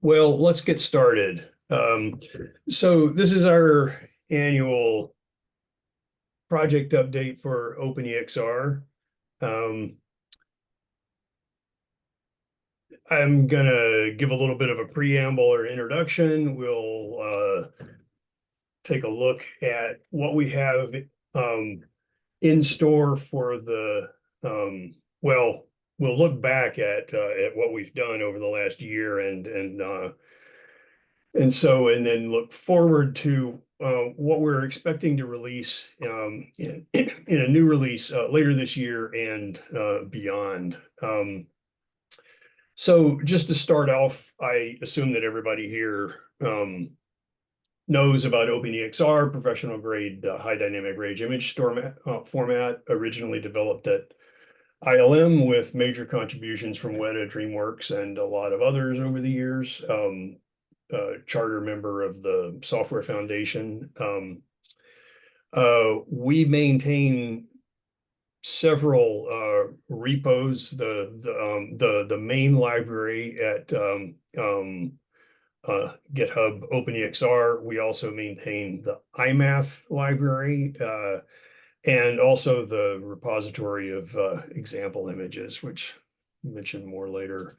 Well, let's get started. So this is our annual project update for OpenEXR. Um, I'm gonna give a little bit of a preamble or introduction. We'll take a look at what we have in store for the well, we'll look back at what we've done over the last year and then look forward to what we're expecting to release in a new release later this year and beyond. So just to start off, I assume that everybody here knows about OpenEXR, professional grade high dynamic range image format, originally developed at ILM with major contributions from Wētā, DreamWorks, and a lot of others over the years. Charter member of the Software Foundation. We maintain several repos. The main library at GitHub OpenEXR. We also maintain the IMath library and also the repository of example images, which I'll mention more later.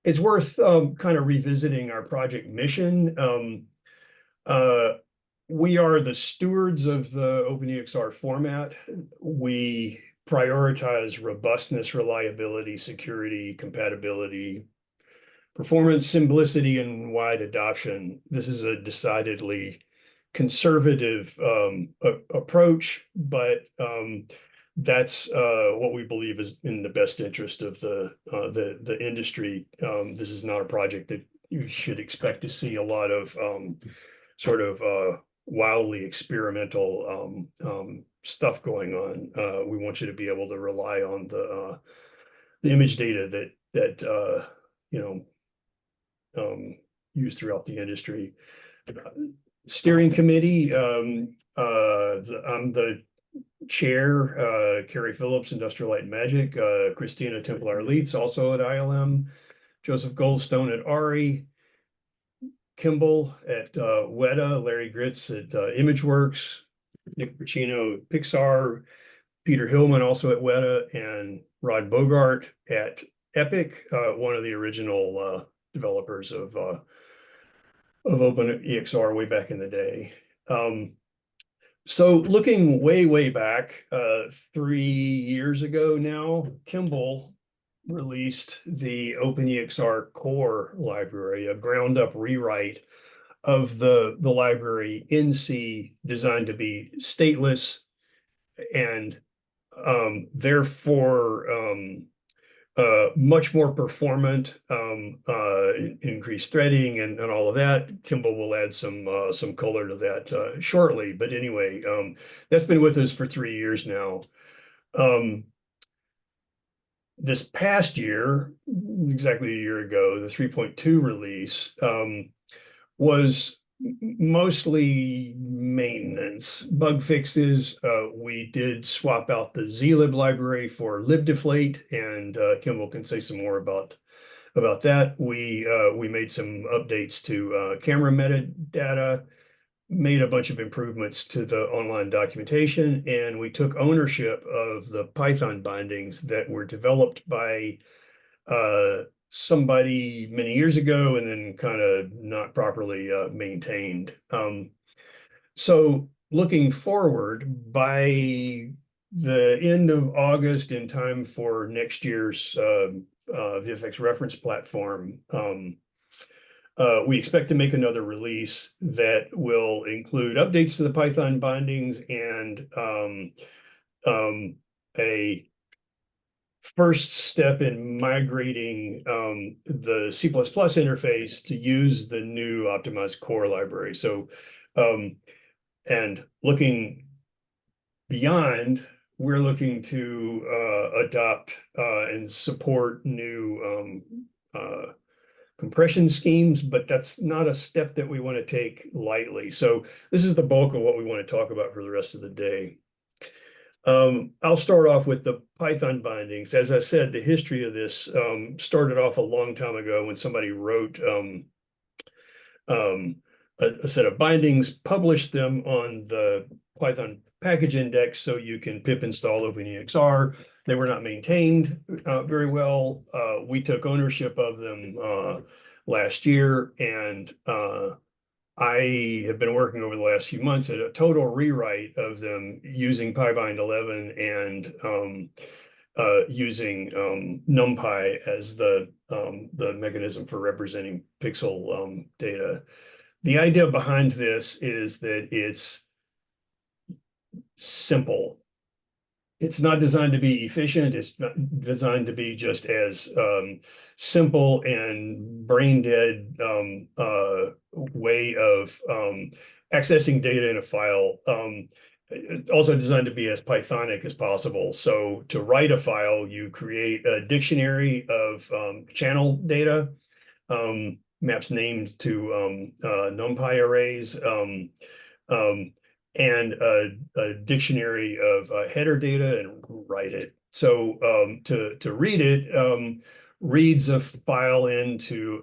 It's worth kind of revisiting our project mission. We are the stewards of the OpenEXR format. We prioritize robustness, reliability, security, compatibility, performance, simplicity, and wide adoption. This is a decidedly conservative approach, but that's what we believe is in the best interest of the industry. This is not a project that you should expect to see a lot of sort of wildly experimental stuff going on. We want you to be able to rely on the image data that used throughout the industry. Steering committee. I'm the chair, Cary Phillips, Industrial Light and Magic, Christina Templar-Leitz, also at ILM, Joseph Goldstone at ARI, Kimball at Wētā, Larry Gritz at ImageWorks, Nick Pacino at Pixar, Peter Hillman also at Wētā, and Rod Bogart at Epic, one of the original developers of OpenEXR way back in the day. So looking way back, 3 years ago now, Kimball released the OpenEXR core library, a ground up rewrite of the library in C, designed to be stateless and therefore much more performant, increased threading and all of that. Kimball will add some color to that shortly. But anyway, that's been with us for 3 years now. This past year, exactly a year ago, the 3.2 release was mostly maintenance, bug fixes. We did swap out the zlib library for libdeflate, and Kimball can say some more about that. We made some updates to camera metadata, made a bunch of improvements to the online documentation, and we took ownership of the Python bindings that were developed by somebody many years ago and then kind of not properly maintained. So looking forward, by the end of August, in time for next year's VFX reference platform, we expect to make another release that will include updates to the Python bindings and a first step in migrating the C++ interface to use the new optimized core library. So, and looking beyond, we're looking to adopt and support new compression schemes, but that's not a step that we want to take lightly. So this is the bulk of what we want to talk about for the rest of the day. I'll start off with the Python bindings. As I said, the history of this started off a long time ago when somebody wrote a set of bindings, published them on the Python package index so you can pip install OpenEXR. They were not maintained very well. We took ownership of them last year, and I have been working over the last few months at a total rewrite of them using PyBind 11 and using NumPy as the mechanism for representing pixel data. The idea behind this is that it's simple. It's not designed to be efficient. It's not designed to be just as simple and brain dead way of accessing data in a file. Also designed to be as Pythonic as possible. So to write a file, you create a dictionary of channel data, maps named to NumPy arrays, and a dictionary of header data, and write it. So to read it, reads a file into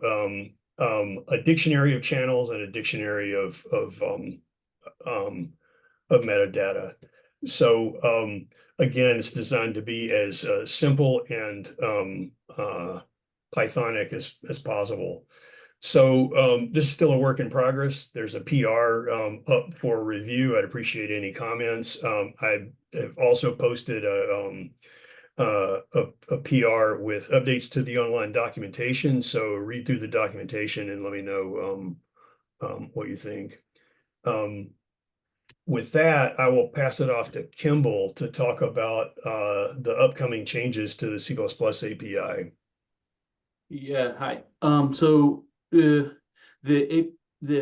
a dictionary of channels and a dictionary of metadata. So again, it's designed to be as simple and Pythonic as possible. So this is still a work in progress. There's a PR up for review. I'd appreciate any comments. I have also posted a PR with updates to the online documentation. So read through the documentation and let me know what you think. With that, I will pass it off to Kimball to talk about the upcoming changes to the C++ API. Yeah, hi. So the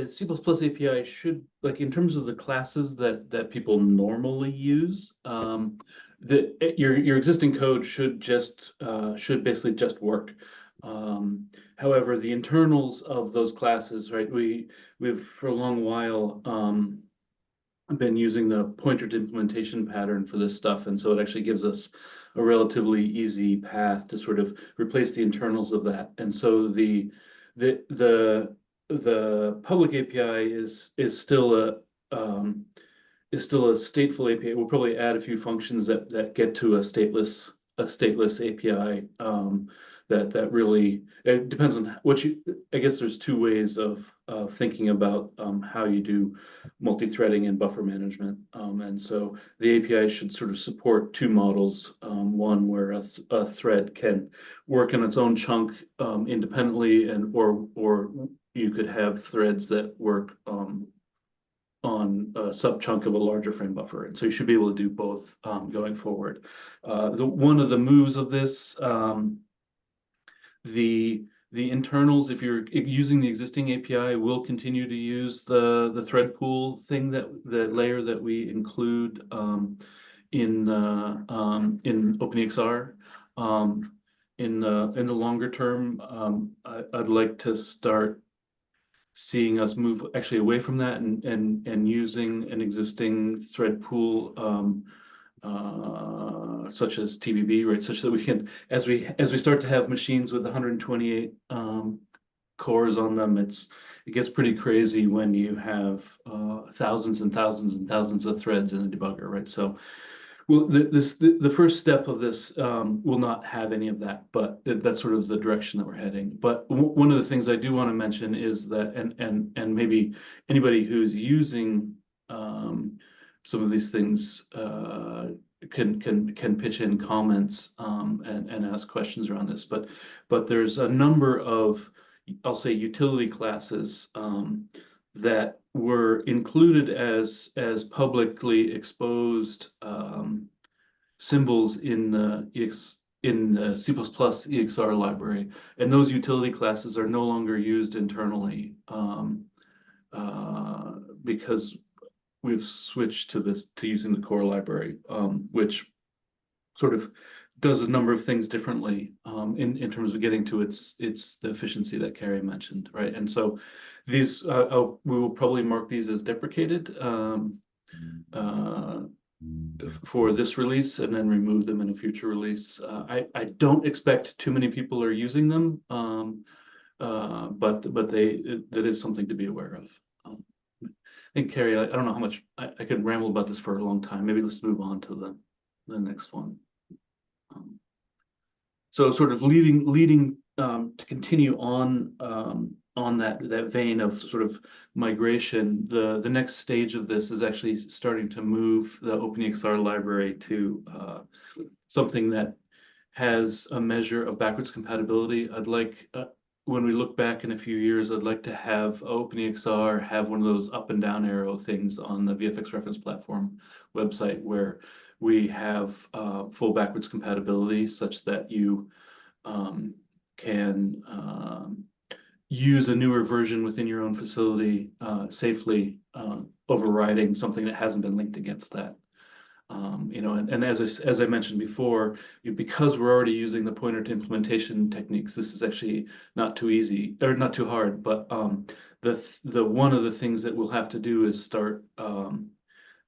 C++ API should, like, in terms of the classes that people normally use, your existing code should basically just work. However, the internals of those classes, right? We've for a long while been using the pointer to implementation pattern for this stuff, and so it actually gives us a relatively easy path to sort of replace the internals of that. And so the public API is still a stateful API. We'll probably add a few functions that get to a stateless API. That really, it depends on what you, I guess there's two ways of thinking about how you do multi-threading and buffer management. And so the API should sort of support two models. One where a thread can work in its own chunk independently, or you could have threads that work on a sub chunk of a larger frame buffer. And so you should be able to do both going forward. One of the moves of this, the internals, if you're using the existing API, will continue to use the thread pool thing, that the layer that we include in OpenEXR. In the longer term, I'd like to start seeing us move actually away from that and using an existing thread pool, such as TBB, right? Such that we can, as we start to have machines with 128 cores on them, it gets pretty crazy when you have thousands and thousands and thousands of threads in a debugger, right? So, well, the first step of this will not have any of that, but that's sort of the direction that we're heading. But one of the things I do want to mention is that, and maybe anybody who's using some of these things can pitch in comments and ask questions around this. But there's a number of, I'll say, utility classes that were included as publicly exposed symbols in the C++ EXR library, and those utility classes are no longer used internally because we've switched to using the core library, which sort of does a number of things differently in terms of getting to the efficiency that Cary mentioned, right? And so these we will probably mark these as deprecated for this release and then remove them in a future release. I don't expect too many people are using them, but that is something to be aware of. I think, Cary, I don't know how much I could ramble about this for a long time. Maybe let's move on to the next one. So sort of leading to continue on that vein of sort of migration, the next stage of this is actually starting to move the OpenEXR library to something that has a measure of backwards compatibility. I'd like, when we look back in a few years, I'd like to have OpenEXR have one of those up and down arrow things on the VFX reference platform website where we have full backwards compatibility such that you can use a newer version within your own facility safely, overriding something that hasn't been linked against that. You know, and as I mentioned before, because we're already using the pointer to implementation techniques, this is actually not too easy or not too hard. But the one of the things that we'll have to do is start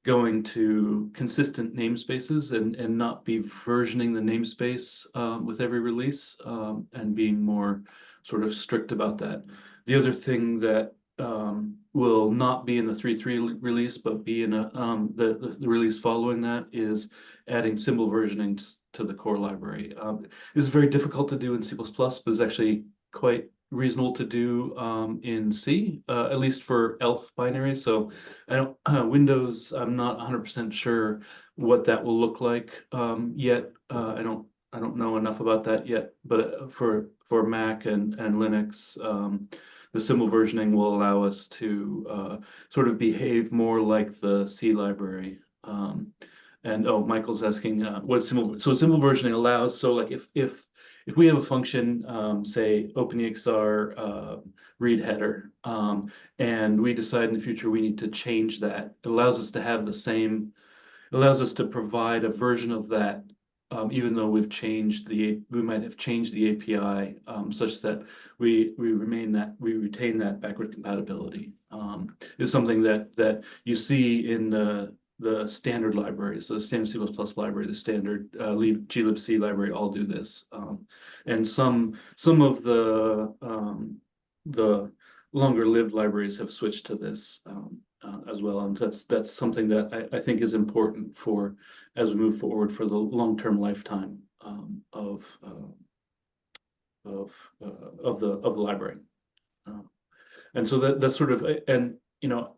going to consistent namespaces and not be versioning the namespace with every release and being more sort of strict about that. The other thing that will not be in the 3.3 release, but be in the release following that is adding symbol versioning to the core library. This is very difficult to do in C++, but it's actually quite reasonable to do in C, at least for ELF binaries. So I don't Windows, I'm not 100% sure what that will look like yet. I don't know enough about that yet, but for Mac and Linux, the symbol versioning will allow us to sort of behave more like the C library. And oh, Michael's asking what symbol. So symbol versioning allows. So like if we have a function, say OpenEXR read header, and we decide in the future we need to change that, it allows us to have the same. It allows us to provide a version of that. Even though we might have changed the API such that we retain that backward compatibility. Is something that you see in the standard libraries, so the standard C++ library, the standard glibc library, all do this, and some of the longer-lived libraries have switched to this as well, and that's something that I think is important for as we move forward for the long-term lifetime of the library, and so that's sort of, and you know,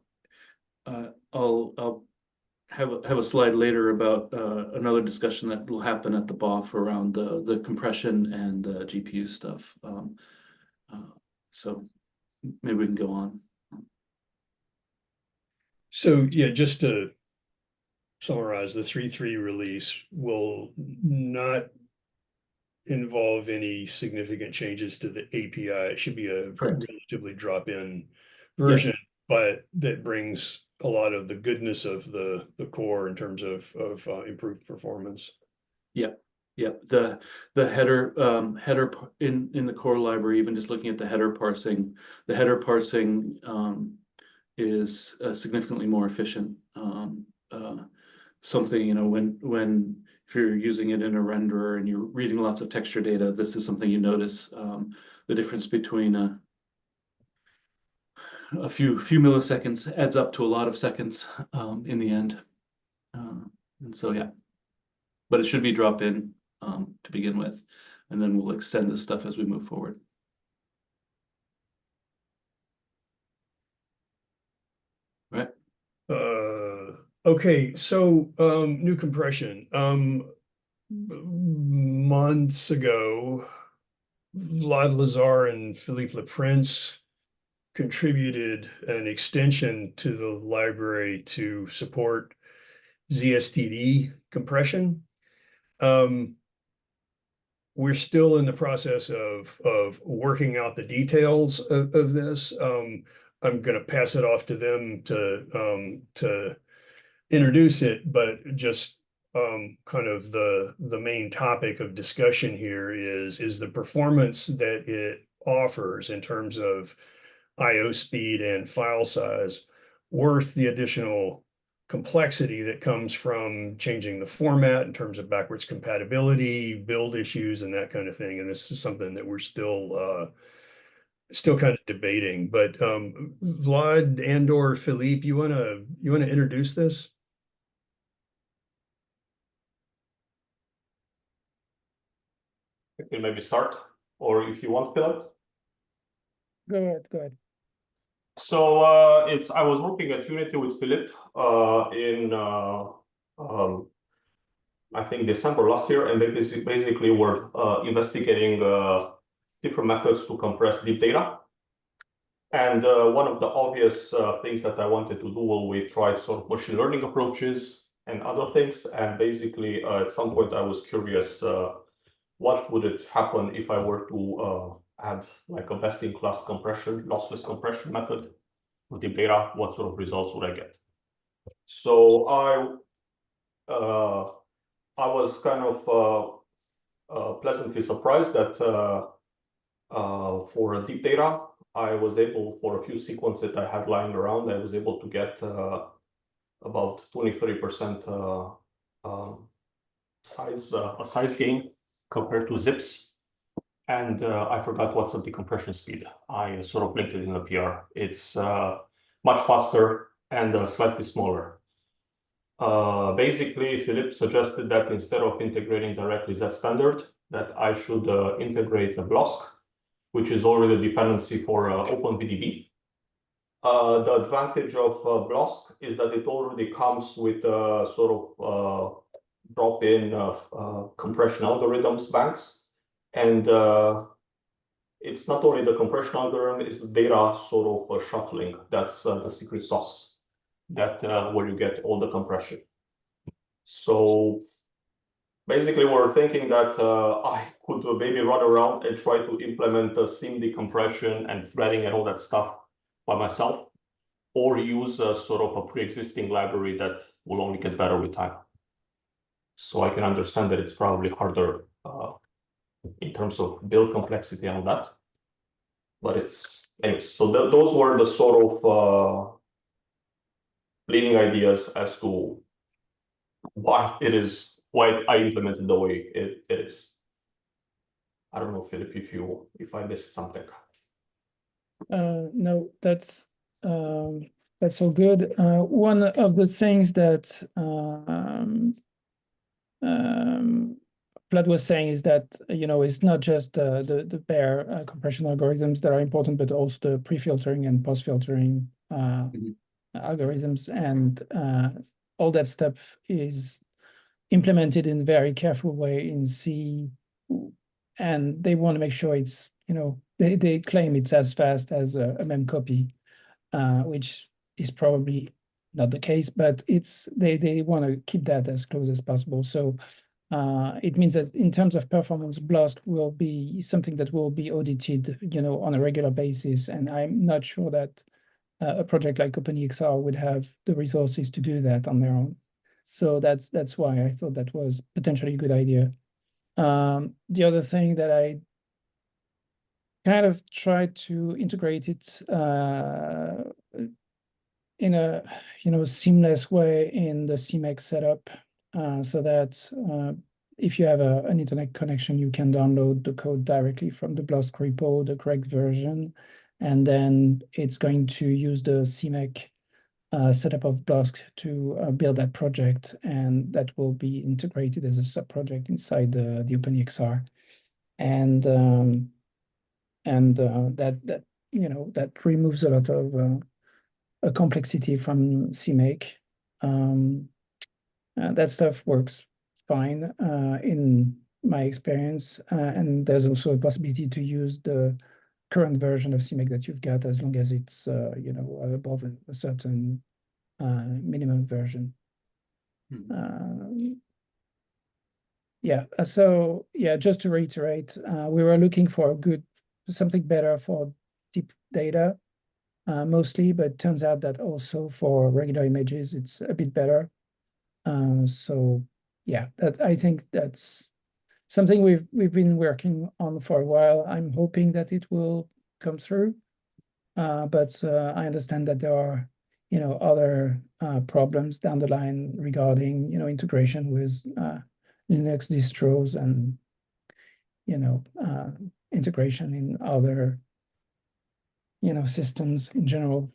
I'll have a slide later about another discussion that will happen at the BOF around the compression and GPU stuff. So maybe we can go on. So yeah, just to summarize, the 3.3 release will not involve any significant changes to the API. It should be a Correct. relatively drop-in version, but that brings a lot of the goodness of the core in terms of improved performance. Yep. The header in the core library, even just looking at the header parsing is significantly more efficient. Something, you know, when if you're using it in a renderer and you're reading lots of texture data, this is something you notice the difference between a few milliseconds adds up to a lot of seconds in the end. And so yeah, but it should be drop-in to begin with, and then we'll extend this stuff as we move forward. Right. Okay, so new compression. Months ago, Vlad Lazar and Philippe Leprince contributed an extension to the library to support ZSTD compression. We're still in the process of working out the details of this. I'm going to pass it off to them to introduce it, but just kind of the main topic of discussion here is the performance that it offers in terms of IO speed and file size worth the additional complexity that comes from changing the format in terms of backwards compatibility, build issues, and that kind of thing. And this is something that we're still kind of debating. But Vlad and/or Philippe, you wanna introduce this? I can maybe start, or if you want, Philip. Go ahead, go ahead. So I was working at Unity with Philip in I think December last year, and they basically were investigating different methods to compress deep data. And one of the obvious things that I wanted to do, well, we tried sort of machine learning approaches and other things. And basically, at some point, I was curious, what would it happen if I were to add like a best-in-class compression, lossless compression method with deep data? What sort of results would I get? So I was kind of pleasantly surprised that for deep data, I was able, for a few sequences that I had lying around, I was able to get about 20–30% size gain compared to zips. And I forgot what's the decompression speed. I sort of linked it in the PR. It's much faster and slightly smaller. Basically, Philip suggested that instead of integrating directly Z standard, that I should integrate a BLOSK, which is already a dependency for OpenVDB. The advantage of BLOSK is that it already comes with a sort of drop-in compression algorithms banks. And it's not only the compression algorithm, it's the data sort of shuffling. That's the secret sauce, that where you get all the compression. So basically, we're thinking that I could maybe run around and try to implement the SIM decompression and threading and all that stuff by myself, or use a sort of a pre-existing library that will only get better with time. So I can understand that it's probably harder in terms of build complexity and all that. But it's, anyways, so those were the sort of leading ideas as to why I implemented the way it is. I don't know, Philip, if I missed something. No, that's all good. One of the things that Vlad was saying is that, you know, it's not just the bare compression algorithms that are important, but also the pre-filtering and post-filtering algorithms, and all that stuff is implemented in a very careful way in C, and they want to make sure it's, you know, they claim it's as fast as a memcopy, which is probably not the case, but it's they want to keep that as close as possible. So it means that in terms of performance, BLOSK will be something that will be audited, you know, on a regular basis. And I'm not sure that a project like OpenEXR would have the resources to do that on their own. So that's why I thought that was potentially a good idea. The other thing that I kind of tried to integrate it in a, you know, seamless way in the CMake setup, so that if you have an internet connection, you can download the code directly from the BLOSK repo, the correct version, and then it's going to use the CMake setup of BLOSK to build that project, and that will be integrated as a sub-project inside the OpenEXR. And that you know, that removes a lot of complexity from CMake. That stuff works fine in my experience, and there's also a possibility to use the current version of CMake that you've got, as long as it's you know, above a certain minimum version. Yeah, so yeah, just to reiterate, we were looking for something better for deep data mostly, but it turns out that also for regular images it's a bit better. So yeah, I think that's something we've been working on for a while. I'm hoping that it will come through, but I understand that there are other problems down the line regarding, integration with Linux distros and, integration in other, systems in general.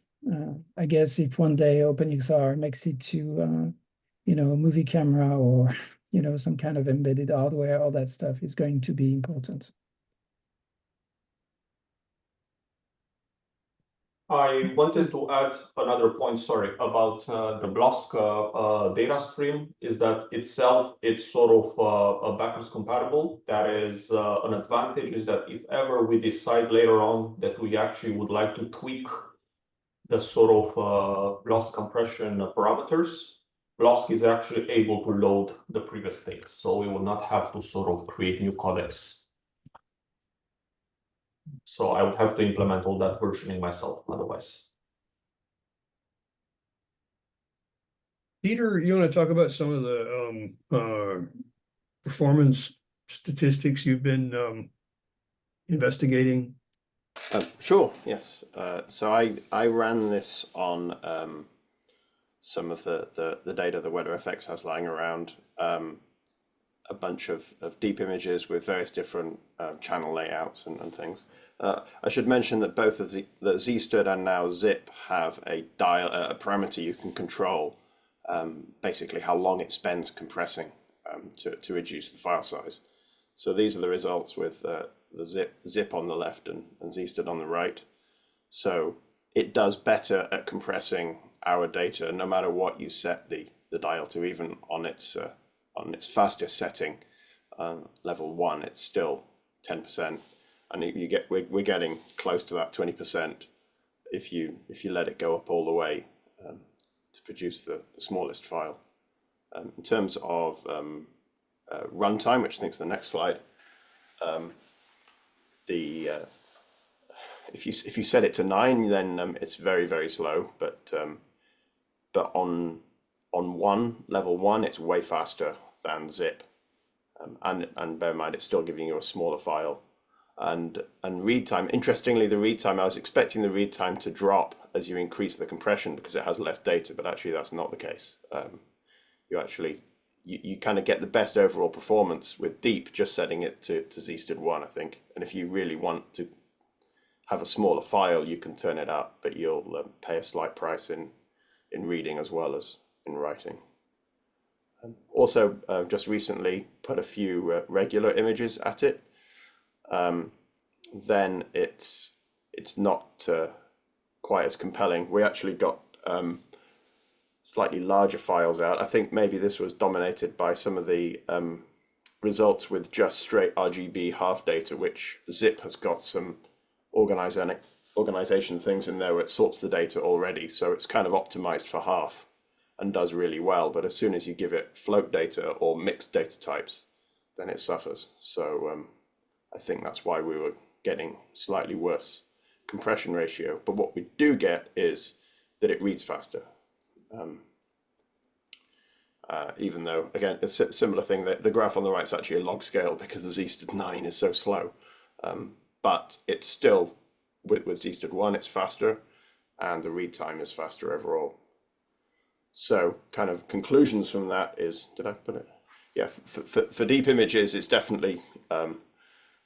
I guess if one day OpenEXR makes it to, a movie camera or, some kind of embedded hardware, all that stuff is going to be important. I wanted to add another point, sorry, about the BLOSK data stream, is that itself, it's sort of backwards compatible. That is an advantage, is that if ever we decide later on that we actually would like to tweak the sort of BLOSK compression parameters, BLOSK is actually able to load the previous things. So we will not have to sort of create new codecs. So I would have to implement all that versioning myself otherwise. Peter, you want to talk about some of the performance statistics you've been investigating? Sure, yes. So I ran this on some of the data that WētāFX has lying around, a bunch of deep images with various different channel layouts and things. I should mention that both the ZStud and now Zip have a parameter you can control, basically how long it spends compressing to reduce the file size. So these are the results with the Zip on the left and ZStud on the right. So it does better at compressing our data no matter what you set the dial to, even on its fastest setting, level 1, it's still 10%, and we're getting close to that 20% if you let it go up all the way to produce the smallest file. In terms of runtime, which I think is the next slide, if you set it to 9, then it's very, very slow, but on level 1 it's way faster than Zip, and bear in mind it's still giving you a smaller file. And read time, interestingly, the read time, I was expecting the read time to drop as you increase the compression because it has less data, but actually that's not the case. You kind of get the best overall performance with deep just setting it to ZStud 1, I think. And if you really want to have a smaller file, you can turn it up, but you'll pay a slight price in reading as well as in writing. Also, just recently put a few regular images at it. Then it's not quite as compelling. We actually got slightly larger files out. I think maybe this was dominated by some of the results with just straight RGB half data, which Zip has got some organization things in there where it sorts the data already, so it's kind of optimized for half and does really well. But as soon as you give it float data or mixed data types, then it suffers. So I think that's why we were getting slightly worse compression ratio. But what we do get is that it reads faster. Even though, again, a similar thing, that the graph on the right is actually a log scale because the ZStud 9 is so slow. But it's still, with ZStud 1, it's faster, and the read time is faster overall. So kind of conclusions from that is, did I put it? Yeah, for deep images, it's definitely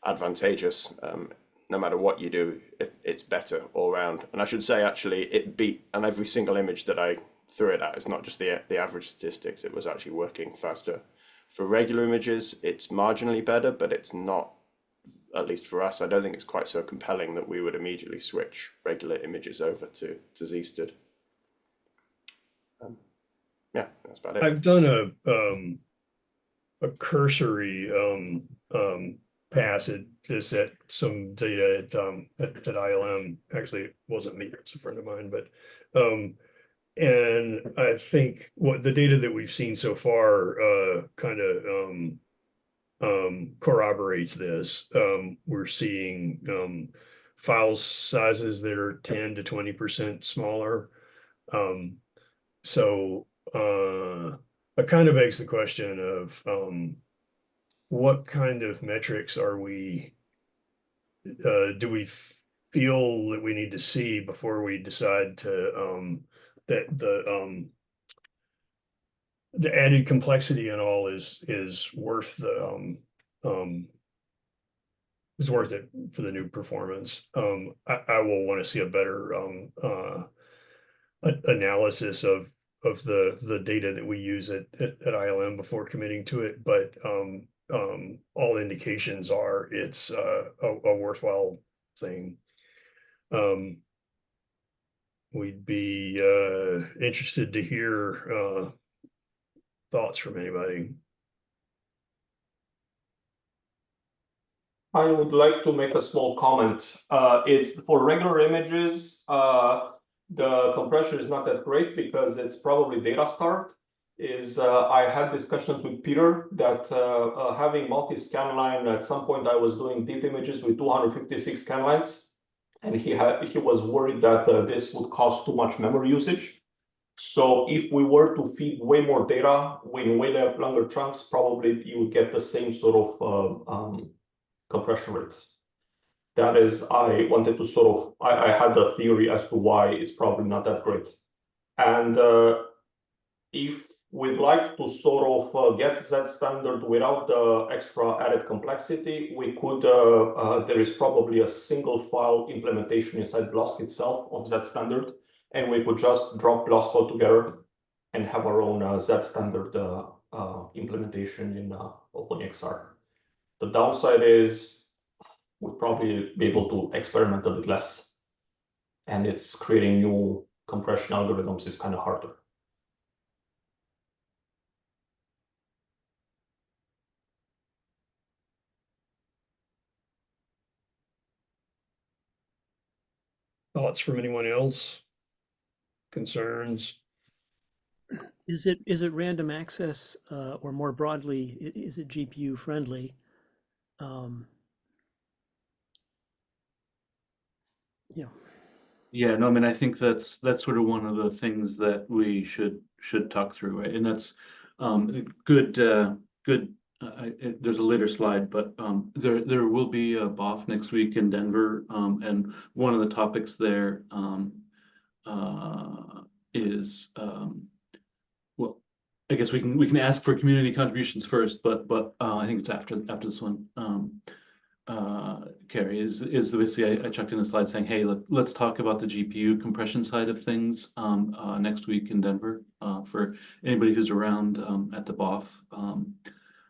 advantageous. No matter what you do, it's better all around. And I should say, actually, it beat, and every single image that I threw it at, it's not just the average statistics, it was actually working faster. For regular images, it's marginally better, but it's not, at least for us, I don't think it's quite so compelling that we would immediately switch regular images over to ZStud. Yeah, that's about it. I've done a cursory pass at this at some data at ILM. Actually, it wasn't me, it's a friend of mine, but and I think what the data that we've seen so far kind of corroborates this. We're seeing file sizes that are 10 to 20% smaller. So it kind of begs the question of what kind of metrics are we do we feel that we need to see before we decide to that the added complexity and all is worth the is worth it for the new performance. I will want to see a better analysis of the data that we use at ILM before committing to it, but all indications are it's a worthwhile thing. We'd be interested to hear thoughts from anybody. I would like to make a small comment. It's for regular images, the compression is not that great because it's probably data start. I had discussions with Peter that having multi-scan line, at some point I was doing deep images with 256 scan lines, and he was worried that this would cause too much memory usage. So if we were to feed way more data in way longer chunks, probably you would get the same sort of compression rates. That is, I wanted to sort of, I had a theory as to why it's probably not that great. And if we'd like to sort of get that standard without the extra added complexity, we could, there is probably a single file implementation inside BLOSK itself of that standard, and we could just drop BLOSK altogether and have our own Z standard implementation in OpenEXR. The downside is we'll probably be able to experiment a bit less, and it's creating new compression algorithms is kind of harder. Thoughts from anyone else? Concerns? Is it random access or more broadly, is it GPU friendly? Yeah. Yeah, no, I mean, I think that's sort of one of the things that we should talk through, right? And that's good. There's a later slide, but there will be a BOF next week in Denver, and one of the topics there is well, I guess we can ask for community contributions first, but I think it's after this one. Cary, is basically I chucked in a slide saying, hey, let's talk about the GPU compression side of things next week in Denver for anybody who's around at the BOF,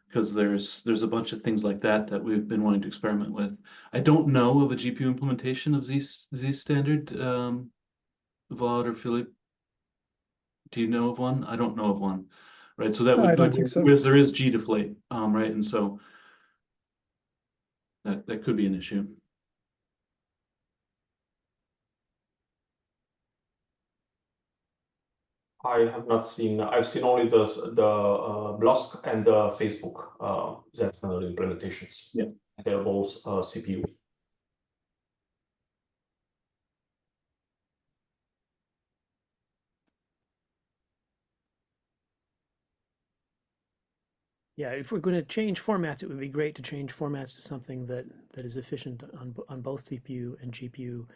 because there's a bunch of things like that we've been wanting to experiment with. I don't know of a GPU implementation of Z standard. Vlad or Philip, do you know of one? I don't know of one, right? So that No, I don't think so. there is G deflate, right? And so that could be an issue. I have not seen. I've seen only the BLOSK and the Facebook Z standard implementations. Yeah, they're both CPU. Yeah, if we're going to change formats, it would be great to change formats to something that is efficient on both CPU and GPU.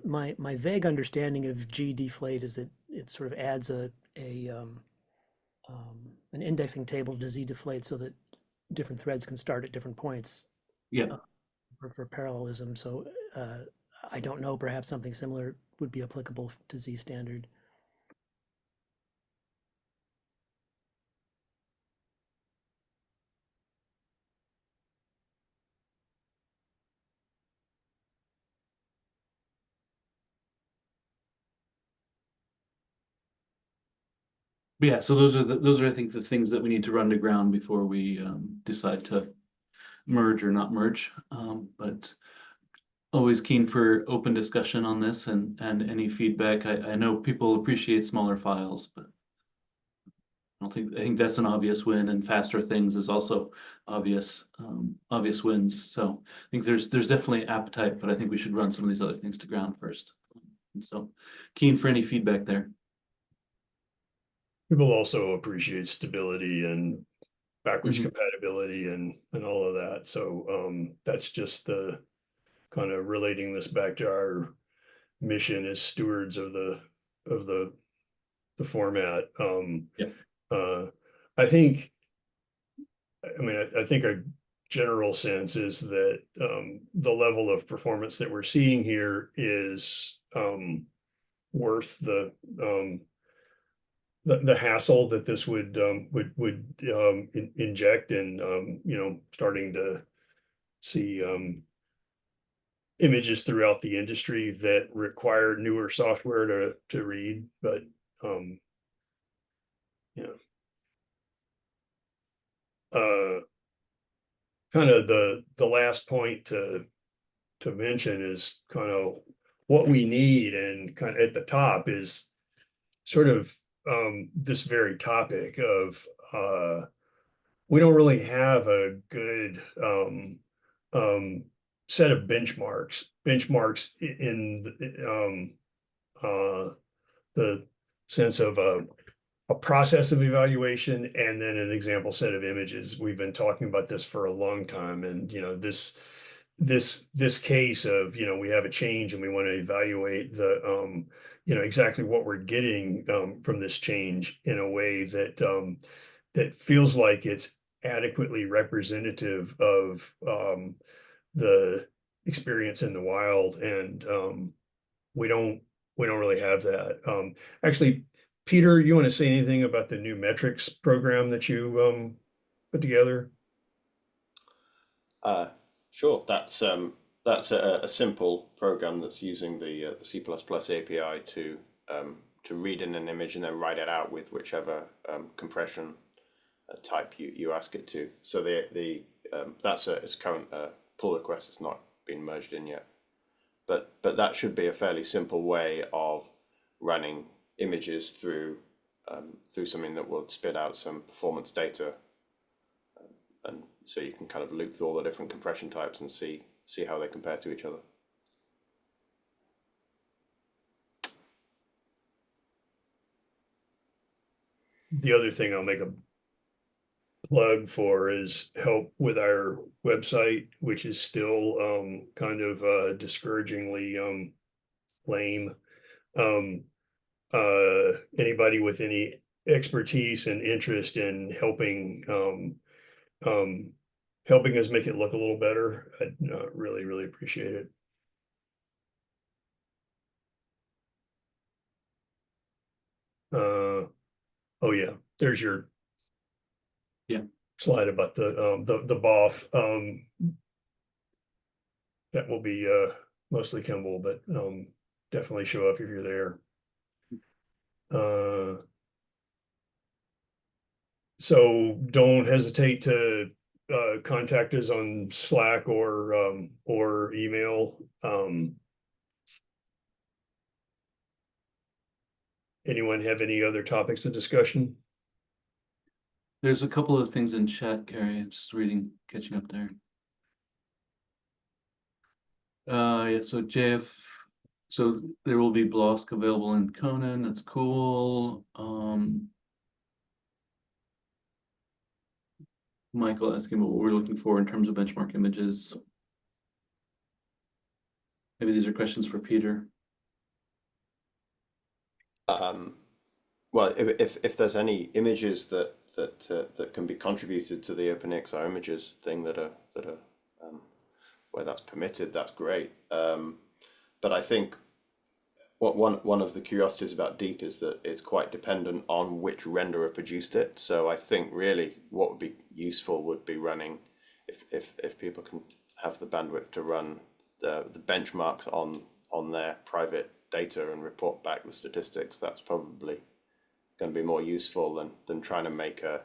My vague understanding of G deflate is that it sort of adds an indexing table to Z deflate so that different threads can start at different points. Yeah. For parallelism. So I don't know, perhaps something similar would be applicable to Z standard. But yeah, so those are I think the things that we need to run to ground before we decide to merge or not merge. But always keen for open discussion on this and any feedback. I know people appreciate smaller files, but I think that's an obvious win, and faster things is also obvious wins. So I think there's definitely appetite, but I think we should run some of these other things to ground first. And so keen for any feedback there. People also appreciate stability and backwards compatibility and all of that. So that's just the kind of relating this back to our mission as stewards of the the format. Yep. I think, I think a general sense is that the level of performance that we're seeing here is worth the hassle that this would inject in starting to see images throughout the industry that require newer software to read, but kind of the last point to mention is kind of what we need, and kind of at the top is sort of this very topic of we don't really have a good set of benchmarks in the sense of a process of evaluation and then an example set of images. We've been talking about this for a long time, and this case of we have a change and we want to evaluate the exactly what we're getting from this change in a way that that feels like it's adequately representative of the experience in the wild, and we don't really have that. Actually, Peter, you want to say anything about the new metrics program that you put together? Sure. That's a simple program that's using the C++ API to read in an image and then write it out with whichever compression type you ask it to. So that's its current pull request. It's not been merged in yet, but that should be a fairly simple way of running images through something that will spit out some performance data, and so you can kind of loop through all the different compression types and see how they compare to each other. The other thing I'll make a plug for is help with our website, which is still kind of discouragingly lame. Anybody with any expertise and interest in helping us make it look a little better, I'd really appreciate it. Oh yeah, there's your slide about the BOF. That will be mostly Kimball, but definitely show up if you're there. So don't hesitate to contact us on Slack or email. Anyone have any other topics of discussion? There's a couple of things in chat, Cary. I'm just catching up there. Yeah, so so there will be BLOSK available in Conan. That's cool. Michael asking what we're looking for in terms of benchmark images. Maybe these are questions for Peter. Well, if there's any images that can be contributed to the OpenEXR images thing that are where that's permitted, that's great. But I think one of the curiosities about Deep is that it's quite dependent on which renderer produced it. So I think really what would be useful would be running, if people can have the bandwidth to run the benchmarks on their private data and report back the statistics. That's probably going to be more useful than trying to make a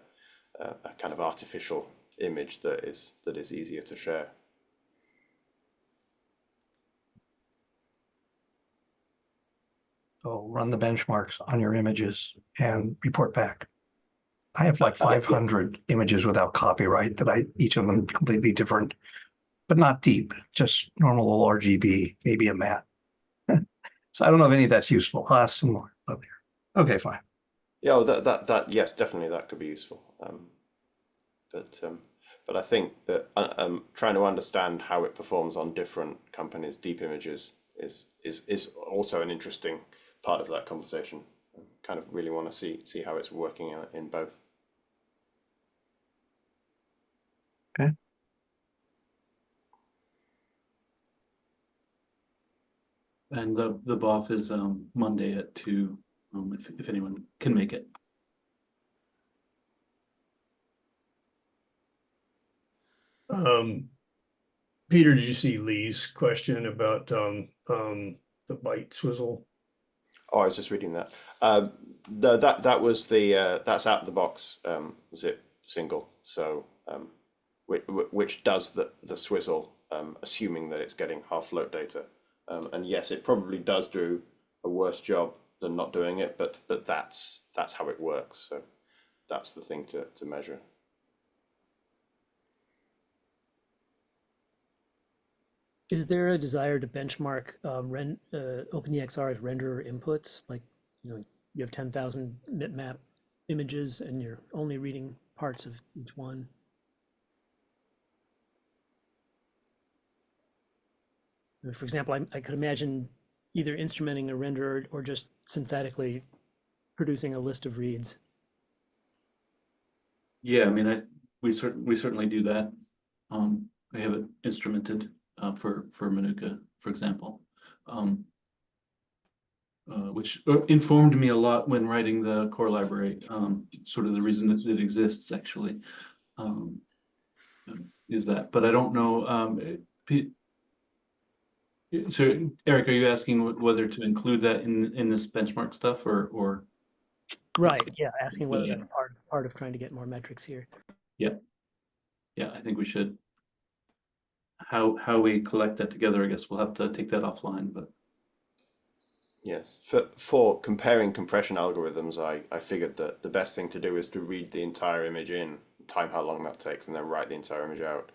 kind of artificial image that is easier to share. So run the benchmarks on your images and report back. I have like 500 images without copyright that each of them completely different, but not deep, just normal RGB, maybe a matte. So I don't know if any of that's useful. I'll ask some more up here. Okay, fine. Yeah, well, that yes, definitely that could be useful. But I think that trying to understand how it performs on different companies' deep images is also an interesting part of that conversation. Kind of really want to see how it's working in both. Okay. And the BOF is Monday at 2, if anyone can make it. Peter, did you see Lee's question about the byte swizzle? Oh, I was just reading that. That was the that's out of the box zip single. So which does the swizzle, assuming that it's getting half float data. And yes, it probably does do a worse job than not doing it, but that's how it works. So that's the thing to measure. Is there a desire to benchmark OpenEXR's renderer inputs? Like, you have 10,000 bitmap images and you're only reading parts of each one. For example, I could imagine either instrumenting a renderer or just synthetically producing a list of reads. Yeah, I mean, we certainly do that. We have it instrumented for Manuka, for example, which informed me a lot when writing the core library. Sort of the reason that it exists actually is that, but I don't know. So Eric, are you asking whether to include that in this benchmark stuff or? Right. Yeah. Asking whether that's part of trying to get more metrics here. Yeah. Yeah, I think we should. How we collect that together, I guess we'll have to take that offline, but. Yes, for comparing compression algorithms, I figured that the best thing to do is to read the entire image in, time how long that takes, and then write the entire image out.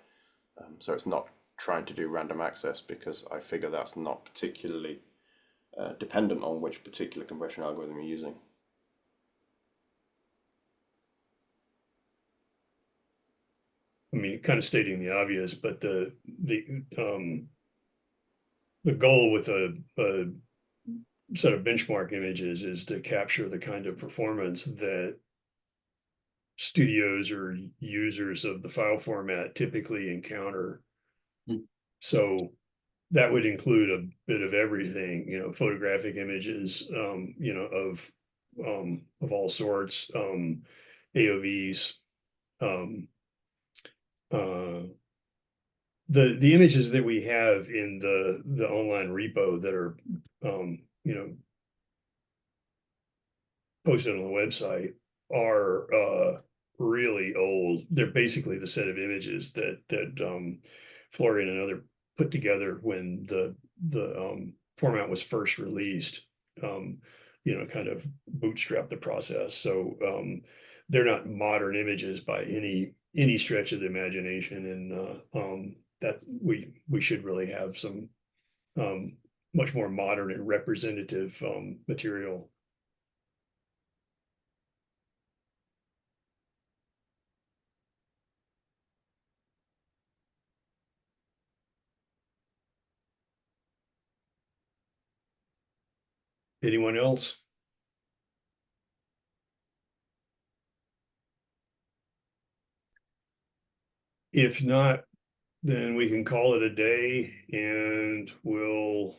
So it's not trying to do random access, because I figure that's not particularly dependent on which particular compression algorithm you're using. I mean, kind of stating the obvious, but the goal with a set of benchmark images is to capture the kind of performance that studios or users of the file format typically encounter. So that would include a bit of everything, photographic images, of all sorts, AOVs, the images that we have in the online repo that are posted on the website are really old. They're basically the set of images that Florian and other put together when the format was first released. Kind of bootstrap the process. So they're not modern images by any stretch of the imagination, and that we should really have some much more modern and representative material. Anyone else? If not, then we can call it a day, and we'll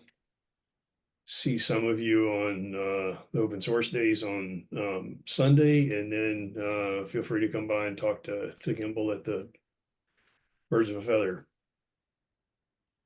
see some of you on the open source days on Sunday, and then feel free to come by and talk to Kimball at the Birds of a Feather.